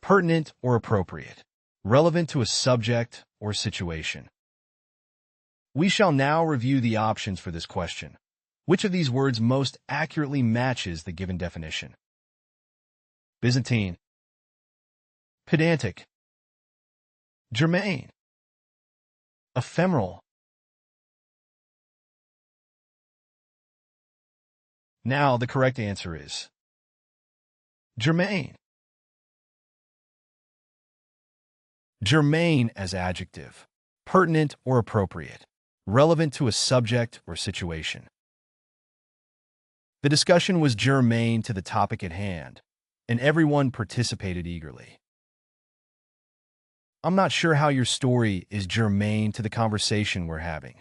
pertinent or appropriate, relevant to a subject or situation. We shall now review the options for this question. Which of these words most accurately matches the given definition? Byzantine, pedantic, germane, ephemeral. Now the correct answer is germane. Germane as adjective, pertinent or appropriate, relevant to a subject or situation. The discussion was germane to the topic at hand, and everyone participated eagerly. I'm not sure how your story is germane to the conversation we're having.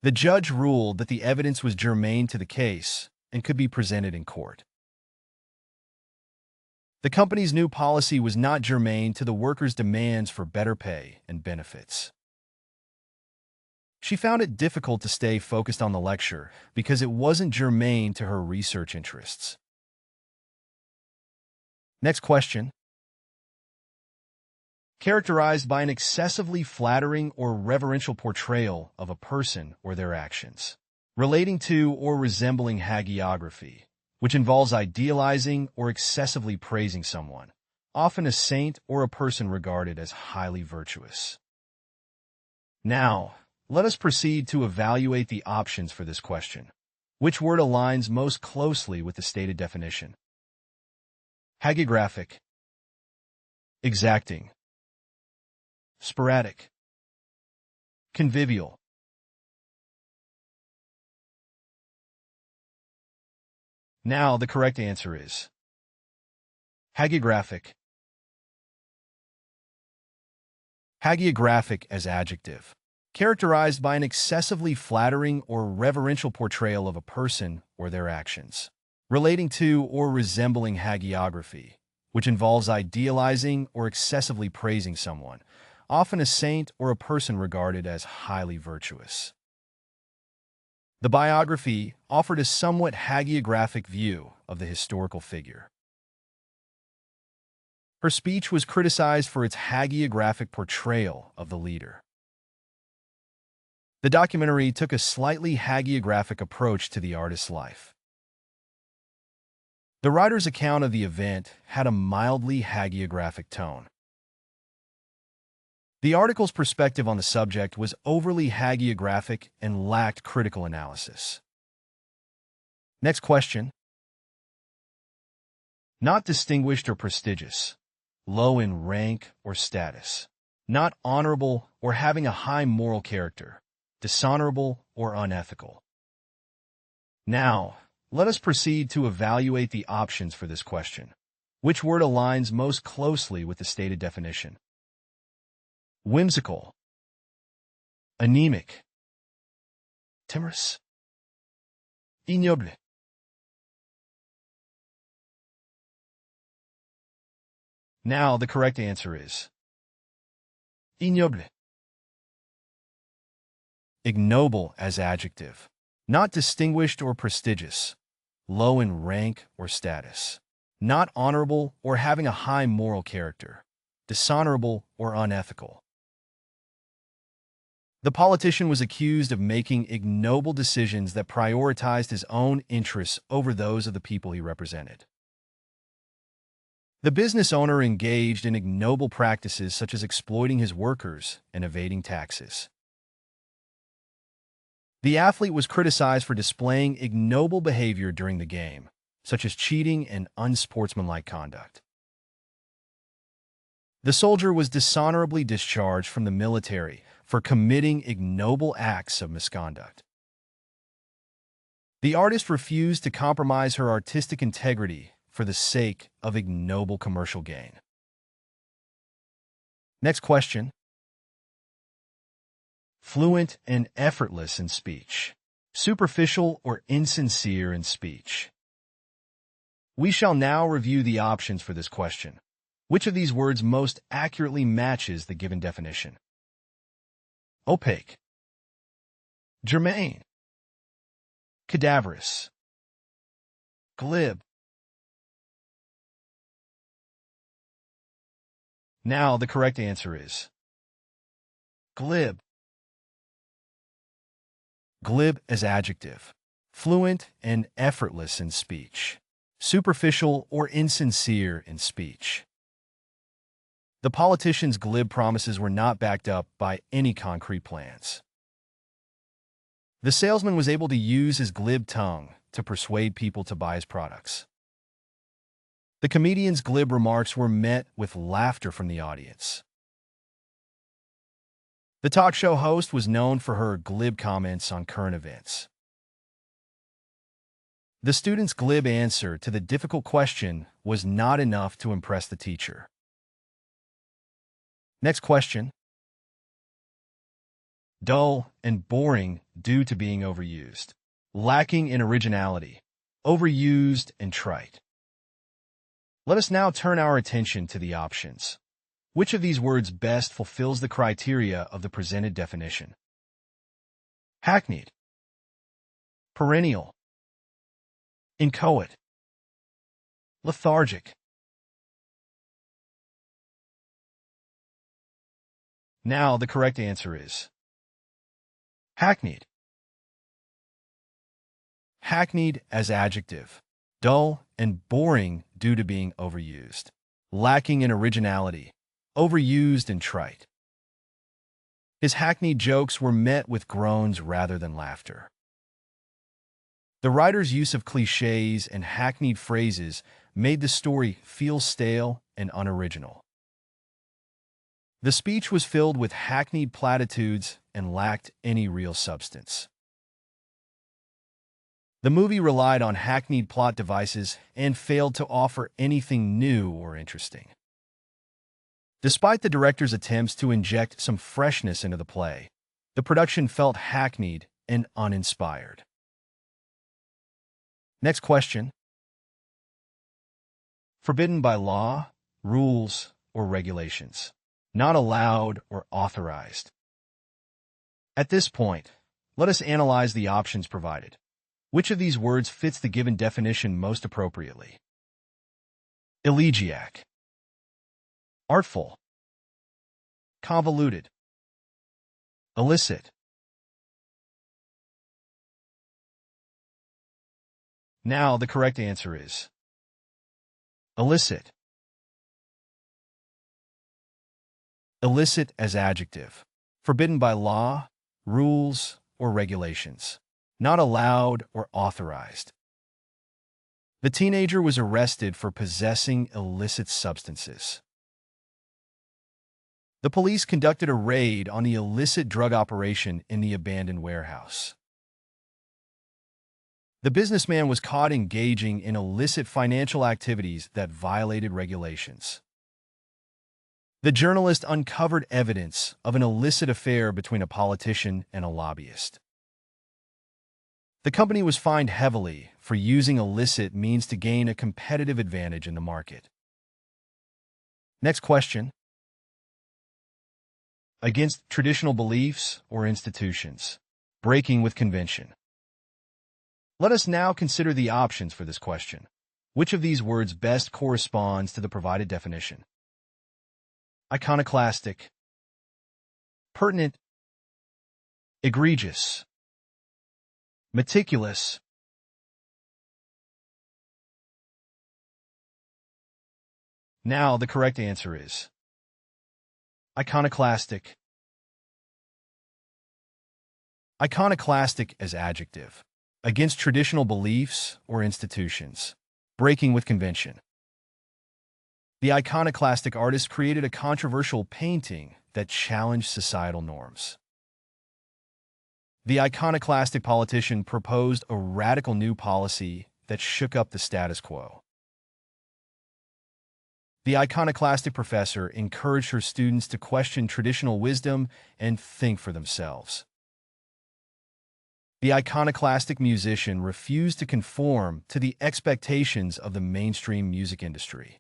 The judge ruled that the evidence was germane to the case and could be presented in court. The company's new policy was not germane to the workers' demands for better pay and benefits. She found it difficult to stay focused on the lecture because it wasn't germane to her research interests. Next question. Characterized by an excessively flattering or reverential portrayal of a person or their actions, relating to or resembling hagiography, which involves idealizing or excessively praising someone, often a saint or a person regarded as highly virtuous. Now, let us proceed to evaluate the options for this question. Which word aligns most closely with the stated definition? Hagiographic, exacting, sporadic, convivial. Now the correct answer is hagiographic. Hagiographic as adjective, characterized by an excessively flattering or reverential portrayal of a person or their actions, relating to or resembling hagiography, which involves idealizing or excessively praising someone, often a saint or a person regarded as highly virtuous. The biography offered a somewhat hagiographic view of the historical figure. Her speech was criticized for its hagiographic portrayal of the leader. The documentary took a slightly hagiographic approach to the artist's life. The writer's account of the event had a mildly hagiographic tone. The article's perspective on the subject was overly hagiographic and lacked critical analysis. Next question. Not distinguished or prestigious, low in rank or status, not honorable or having a high moral character, dishonorable or unethical. Now, let us proceed to evaluate the options for this question. Which word aligns most closely with the stated definition? Whimsical, anemic, timorous, ignoble. Now the correct answer is ignoble. Ignoble as adjective, not distinguished or prestigious, low in rank or status, not honorable or having a high moral character, dishonorable or unethical. The politician was accused of making ignoble decisions that prioritized his own interests over those of the people he represented. The business owner engaged in ignoble practices such as exploiting his workers and evading taxes. The athlete was criticized for displaying ignoble behavior during the game, such as cheating and unsportsmanlike conduct. The soldier was dishonorably discharged from the military for committing ignoble acts of misconduct. The artist refused to compromise her artistic integrity for the sake of ignoble commercial gain. Next question. Fluent and effortless in speech, superficial or insincere in speech. We shall now review the options for this question. Which of these words most accurately matches the given definition? Opaque, germane, cadaverous, glib. Now, the correct answer is glib. Glib as adjective. Fluent and effortless in speech. Superficial or insincere in speech. The politician's glib promises were not backed up by any concrete plans. The salesman was able to use his glib tongue to persuade people to buy his products. The comedian's glib remarks were met with laughter from the audience. The talk show host was known for her glib comments on current events. The student's glib answer to the difficult question was not enough to impress the teacher. Next question. Dull and boring due to being overused. Lacking in originality. Overused and trite. Let us now turn our attention to the options. Which of these words best fulfills the criteria of the presented definition? Hackneyed. Perennial. Inchoate. Lethargic. Now, the correct answer is hackneyed. Hackneyed as adjective. Dull and boring due to being overused. Lacking in originality. Overused and trite. His hackneyed jokes were met with groans rather than laughter. The writer's use of cliches and hackneyed phrases made the story feel stale and unoriginal. The speech was filled with hackneyed platitudes and lacked any real substance. The movie relied on hackneyed plot devices and failed to offer anything new or interesting. Despite the director's attempts to inject some freshness into the play, the production felt hackneyed and uninspired. Next question. Forbidden by law, rules, or regulations. Not allowed or authorized. At this point, let us analyze the options provided. Which of these words fits the given definition most appropriately? Elegiac. Artful. Convoluted. Illicit. Now, the correct answer is illicit. Illicit as adjective. Forbidden by law, rules, or regulations. Not allowed or authorized. The teenager was arrested for possessing illicit substances. The police conducted a raid on the illicit drug operation in the abandoned warehouse. The businessman was caught engaging in illicit financial activities that violated regulations. The journalist uncovered evidence of an illicit affair between a politician and a lobbyist. The company was fined heavily for using illicit means to gain a competitive advantage in the market. Next question. Against traditional beliefs or institutions. Breaking with convention. Let us now consider the options for this question. Which of these words best corresponds to the provided definition? Iconoclastic. Pertinent. Egregious. Meticulous. Now, the correct answer is iconoclastic. Iconoclastic as adjective. Against traditional beliefs or institutions. Breaking with convention. The iconoclastic artist created a controversial painting that challenged societal norms. The iconoclastic politician proposed a radical new policy that shook up the status quo. The iconoclastic professor encouraged her students to question traditional wisdom and think for themselves. The iconoclastic musician refused to conform to the expectations of the mainstream music industry.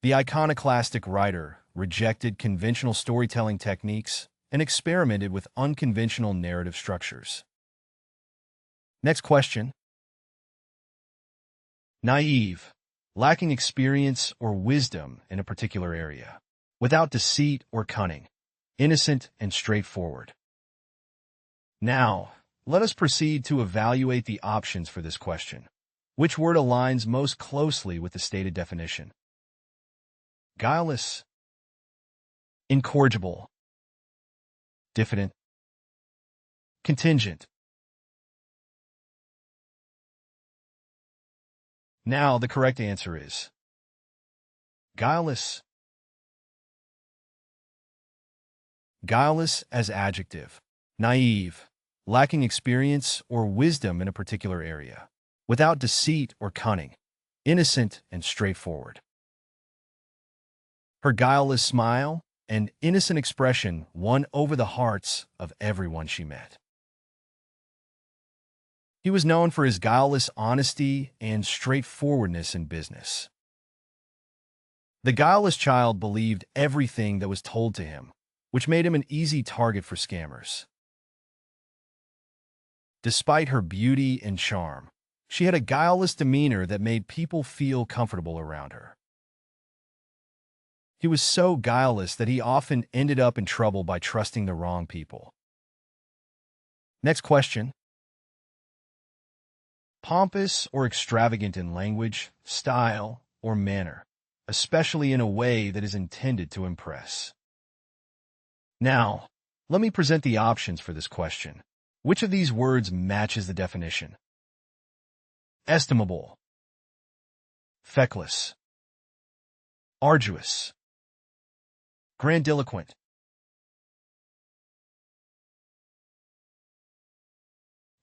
The iconoclastic writer rejected conventional storytelling techniques and experimented with unconventional narrative structures. Next question. Naive. lacking experience or wisdom in a particular area, without deceit or cunning, innocent and straightforward. Now, let us proceed to evaluate the options for this question. Which word aligns most closely with the stated definition? Guileless, incorrigible, diffident, contingent. Now, the correct answer is guileless. Guileless as adjective. Naive, lacking experience or wisdom in a particular area, without deceit or cunning, innocent and straightforward. Her guileless smile and innocent expression won over the hearts of everyone she met. He was known for his guileless honesty and straightforwardness in business. The guileless child believed everything that was told to him, which made him an easy target for scammers. Despite her beauty and charm, she had a guileless demeanor that made people feel comfortable around her. He was so guileless that he often ended up in trouble by trusting the wrong people. Next question. Pompous or extravagant in language, style, or manner, especially in a way that is intended to impress. Now, let me present the options for this question. Which of these words matches the definition? Estimable, feckless, arduous, grandiloquent.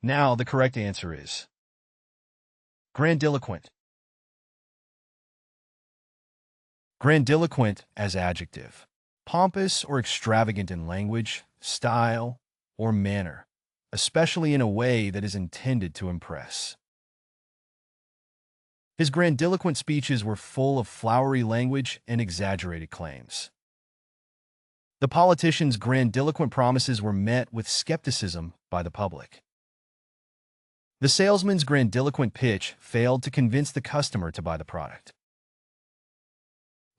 Now, the correct answer is grandiloquent. Grandiloquent as adjective. Pompous or extravagant in language, style, or manner, especially in a way that is intended to impress. His grandiloquent speeches were full of flowery language and exaggerated claims. The politician's grandiloquent promises were met with skepticism by the public. The salesman's grandiloquent pitch failed to convince the customer to buy the product.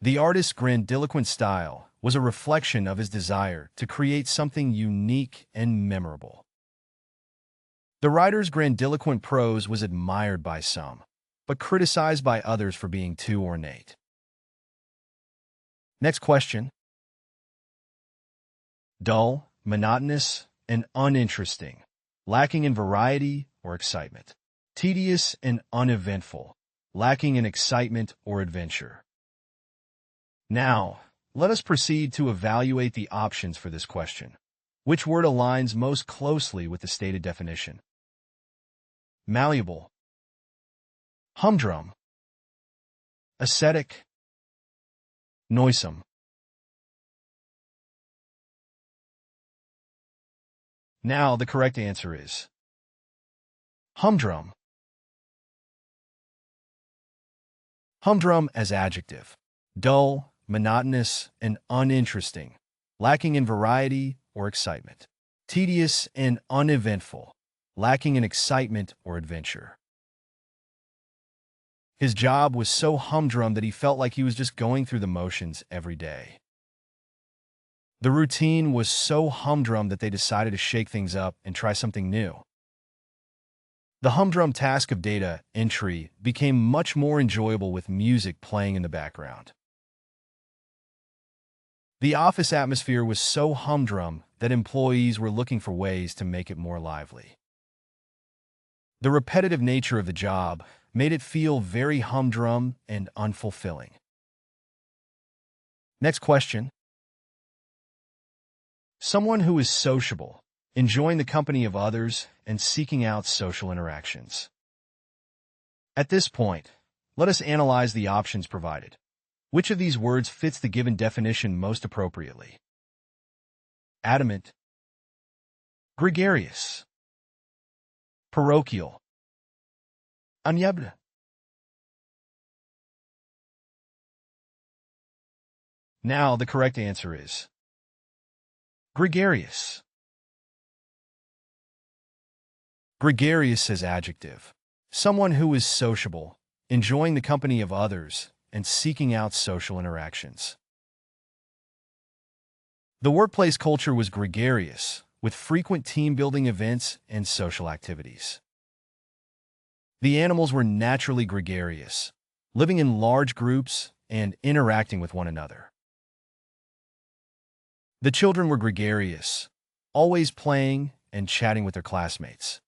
The artist's grandiloquent style was a reflection of his desire to create something unique and memorable. The writer's grandiloquent prose was admired by some, but criticized by others for being too ornate. Next question. Dull, monotonous, and uninteresting, lacking in variety or excitement. Tedious and uneventful, lacking in excitement or adventure. Now, let us proceed to evaluate the options for this question. Which word aligns most closely with the stated definition? Malleable, humdrum, ascetic, noisome. Now, the correct answer is humdrum. Humdrum as adjective. Dull, monotonous, and uninteresting, lacking in variety or excitement. Tedious and uneventful, lacking in excitement or adventure. His job was so humdrum that he felt like he was just going through the motions every day. The routine was so humdrum that they decided to shake things up and try something new. The humdrum task of data entry became much more enjoyable with music playing in the background. The office atmosphere was so humdrum that employees were looking for ways to make it more lively. The repetitive nature of the job made it feel very humdrum and unfulfilling. Next question. Someone who is sociable, enjoying the company of others and seeking out social interactions. At this point, let us analyze the options provided. Which of these words fits the given definition most appropriately? Adamant, gregarious, parochial, amiable. Now, the correct answer is gregarious. Gregarious as adjective. Someone who is sociable, enjoying the company of others, and seeking out social interactions. The workplace culture was gregarious, with frequent team-building events and social activities. The animals were naturally gregarious, living in large groups and interacting with one another. The children were gregarious, always playing and chatting with their classmates.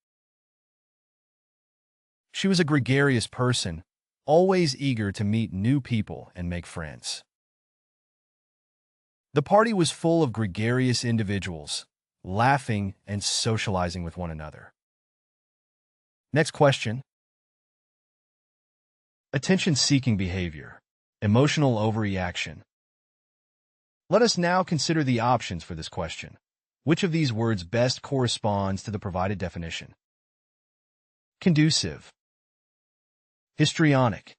She was a gregarious person, always eager to meet new people and make friends. The party was full of gregarious individuals, laughing and socializing with one another. Next question. Attention-seeking behavior, emotional overreaction. Let us now consider the options for this question. Which of these words best corresponds to the provided definition? Conducive, histrionic,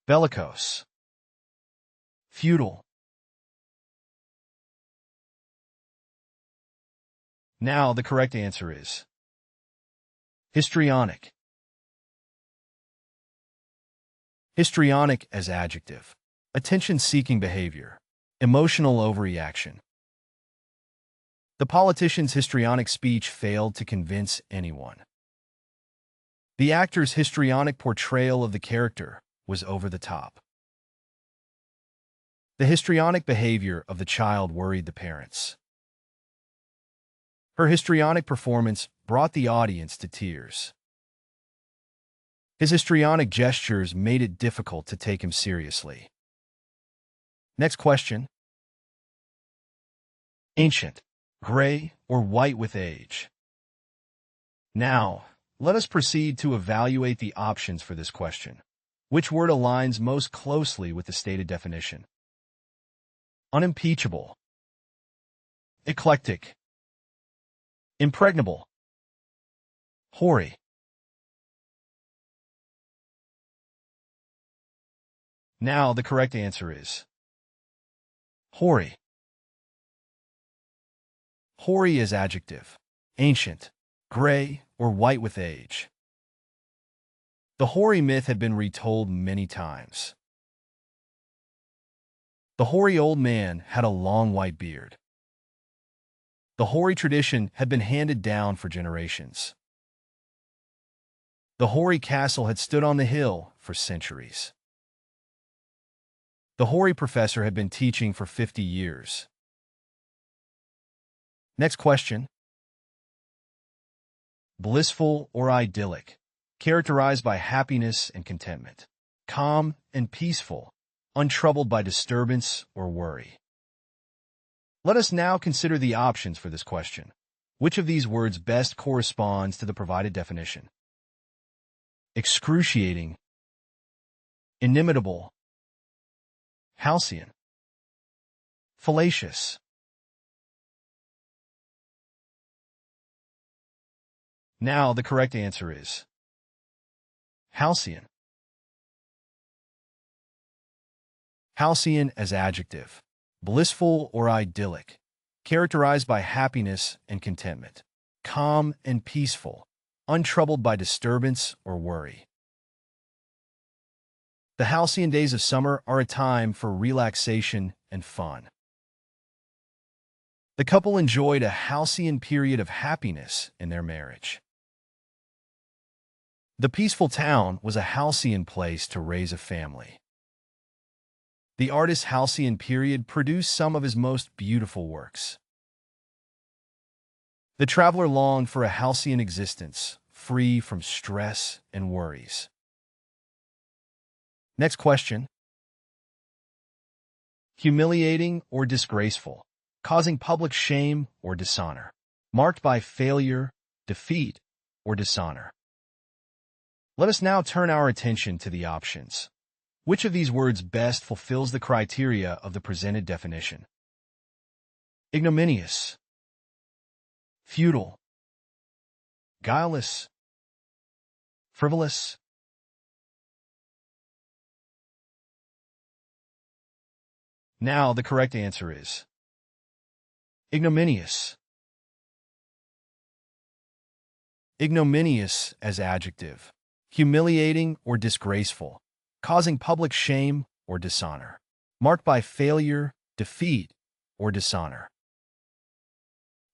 bellicose, feudal. Now the correct answer is histrionic. Histrionic as adjective. Attention-seeking behavior. Emotional overreaction. The politician's histrionic speech failed to convince anyone. The actor's histrionic portrayal of the character was over the top. The histrionic behavior of the child worried the parents. Her histrionic performance brought the audience to tears. His histrionic gestures made it difficult to take him seriously. Next question. Ancient, gray, or white with age. Now, let us proceed to evaluate the options for this question. Which word aligns most closely with the stated definition? Unimpeachable, eclectic, impregnable, hoary. Now the correct answer is hoary. Hoary is adjective. Ancient, gray, or white with age. The hoary myth had been retold many times. The hoary old man had a long white beard. The hoary tradition had been handed down for generations. The hoary castle had stood on the hill for centuries. The hoary professor had been teaching for 50 years. Next question. Blissful or idyllic, characterized by happiness and contentment. Calm and peaceful, untroubled by disturbance or worry. Let us now consider the options for this question. Which of these words best corresponds to the provided definition? Excruciating, inimitable, halcyon, fallacious. Now the correct answer is halcyon. Halcyon as adjective. Blissful or idyllic, characterized by happiness and contentment. Calm and peaceful, untroubled by disturbance or worry. The halcyon days of summer are a time for relaxation and fun. The couple enjoyed a halcyon period of happiness in their marriage. The peaceful town was a halcyon place to raise a family. The artist's halcyon period produced some of his most beautiful works. The traveler longed for a halcyon existence, free from stress and worries. Next question. Humiliating or disgraceful, causing public shame or dishonor, marked by failure, defeat, or dishonor. Let us now turn our attention to the options. Which of these words best fulfills the criteria of the presented definition? Ignominious, futile, guileless, frivolous. Now the correct answer is ignominious. Ignominious as adjective. humiliating or disgraceful, causing public shame or dishonor, marked by failure, defeat, or dishonor.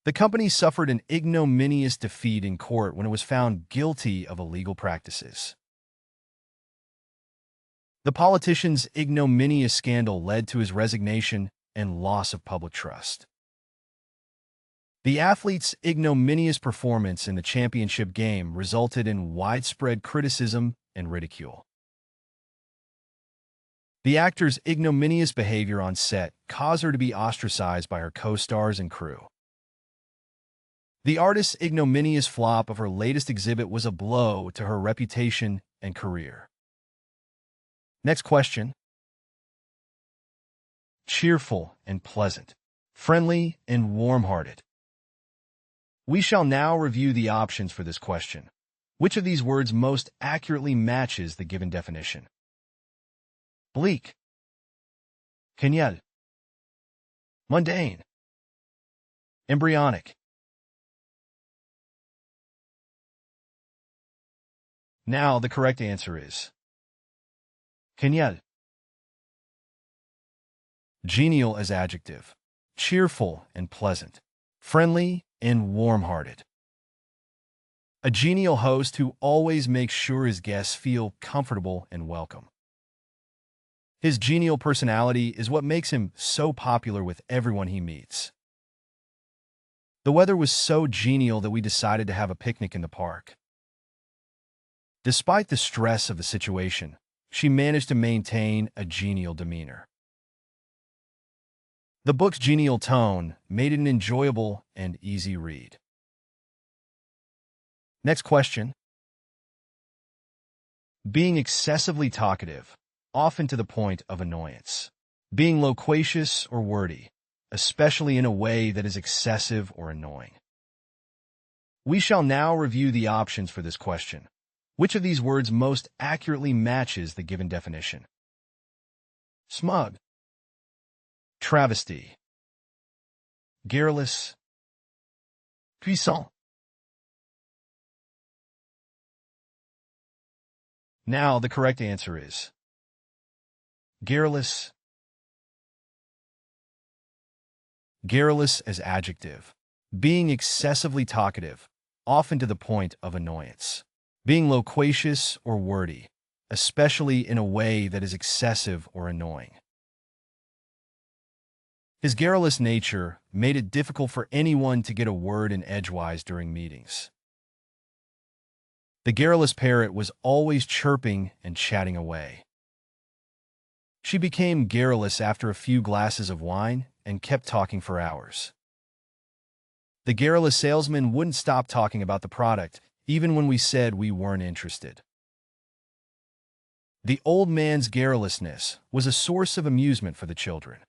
The company suffered an ignominious defeat in court when it was found guilty of illegal practices. The politician's ignominious scandal led to his resignation and loss of public trust. The athlete's ignominious performance in the championship game resulted in widespread criticism and ridicule. The actor's ignominious behavior on set caused her to be ostracized by her co-stars and crew. The artist's ignominious flop of her latest exhibit was a blow to her reputation and career. Next question. Cheerful and pleasant, friendly and warm-hearted. We shall now review the options for this question. Which of these words most accurately matches the given definition? Bleak, genial, mundane, embryonic. Now the correct answer is genial. Genial as adjective, cheerful and pleasant, friendly and warm-hearted. A genial host who always makes sure his guests feel comfortable and welcome. His genial personality is what makes him so popular with everyone he meets. The weather was so genial that we decided to have a picnic in the park. Despite the stress of the situation, she managed to maintain a genial demeanor. The book's genial tone made it an enjoyable and easy read. Next question. Being excessively talkative, often to the point of annoyance. Being loquacious or wordy, especially in a way that is excessive or annoying. We shall now review the options for this question. Which of these words most accurately matches the given definition? Smug, travesty, garrulous, puissant. Now the correct answer is garrulous. Garrulous as adjective, being excessively talkative, often to the point of annoyance. Being loquacious or wordy, especially in a way that is excessive or annoying. His garrulous nature made it difficult for anyone to get a word in edgewise during meetings. The garrulous parrot was always chirping and chatting away. She became garrulous after a few glasses of wine and kept talking for hours. The garrulous salesman wouldn't stop talking about the product, even when we said we weren't interested. The old man's garrulousness was a source of amusement for the children.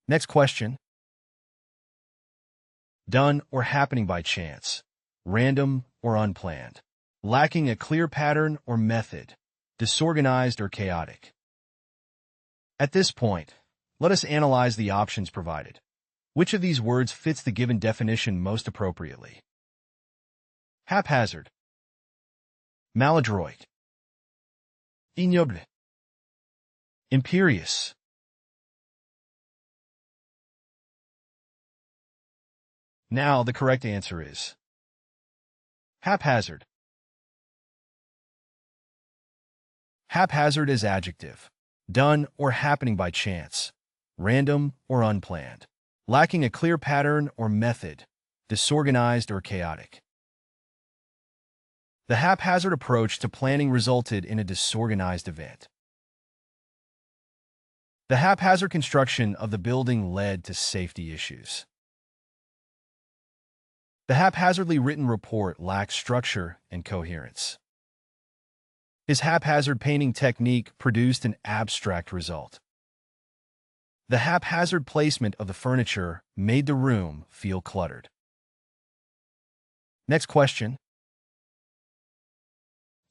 Next question. Done or happening by chance, random or unplanned, lacking a clear pattern or method, disorganized or chaotic. At this point, let us analyze the options provided. Which of these words fits the given definition most appropriately? Haphazard, maladroit, ignoble, imperious. Now the correct answer is haphazard. Haphazard is adjective, done or happening by chance, random or unplanned, lacking a clear pattern or method, disorganized or chaotic. The haphazard approach to planning resulted in a disorganized event. The haphazard construction of the building led to safety issues. The haphazardly written report lacked structure and coherence. His haphazard painting technique produced an abstract result. The haphazard placement of the furniture made the room feel cluttered. Next question.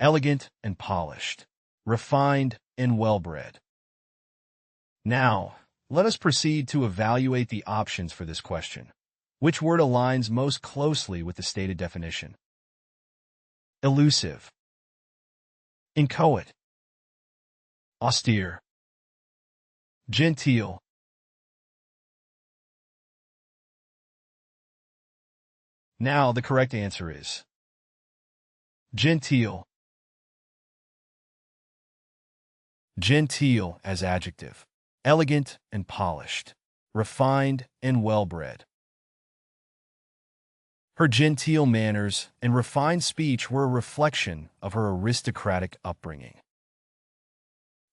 Elegant and polished, refined and well-bred. Now, let us proceed to evaluate the options for this question. Which word aligns most closely with the stated definition? elusive, inchoate, austere, genteel. Now the correct answer is genteel. Genteel as adjective. Elegant and polished, refined and well-bred. Her genteel manners and refined speech were a reflection of her aristocratic upbringing.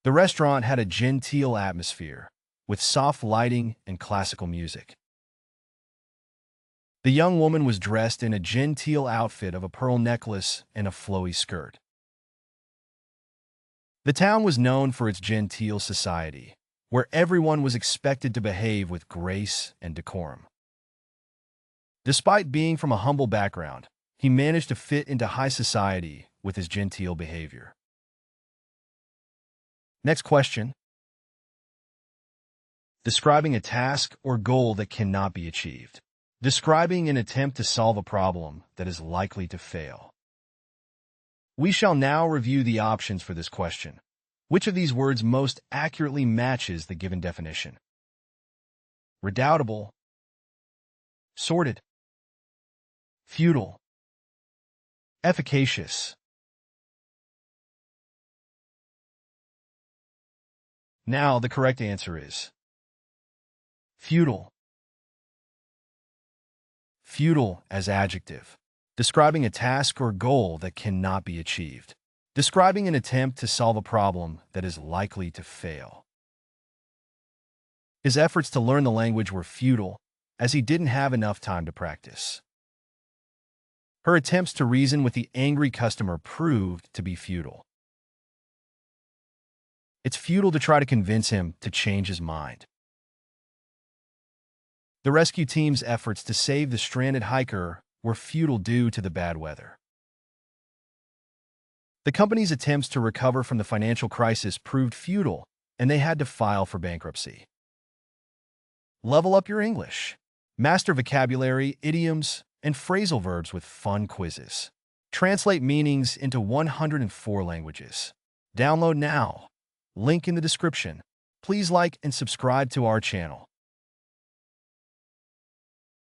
The restaurant had a genteel atmosphere, with soft lighting and classical music. The young woman was dressed in a genteel outfit of a pearl necklace and a flowy skirt. The town was known for its genteel society, where everyone was expected to behave with grace and decorum. Despite being from a humble background, he managed to fit into high society with his genteel behavior. Next question. Describing a task or goal that cannot be achieved. Describing an attempt to solve a problem that is likely to fail. We shall now review the options for this question. Which of these words most accurately matches the given definition? Redoubtable, sordid, futile, efficacious. Now the correct answer is futile. Futile as adjective. Describing a task or goal that cannot be achieved. Describing an attempt to solve a problem that is likely to fail. His efforts to learn the language were futile, as he didn't have enough time to practice. Her attempts to reason with the angry customer proved to be futile. It's futile to try to convince him to change his mind. The rescue team's efforts to save the stranded hiker were futile due to the bad weather. The company's attempts to recover from the financial crisis proved futile, and they had to file for bankruptcy. Level up your English. Master vocabulary, idioms, and phrasal verbs with fun quizzes. Translate meanings into 104 languages. Download now. Link in the description. Please like and subscribe to our channel.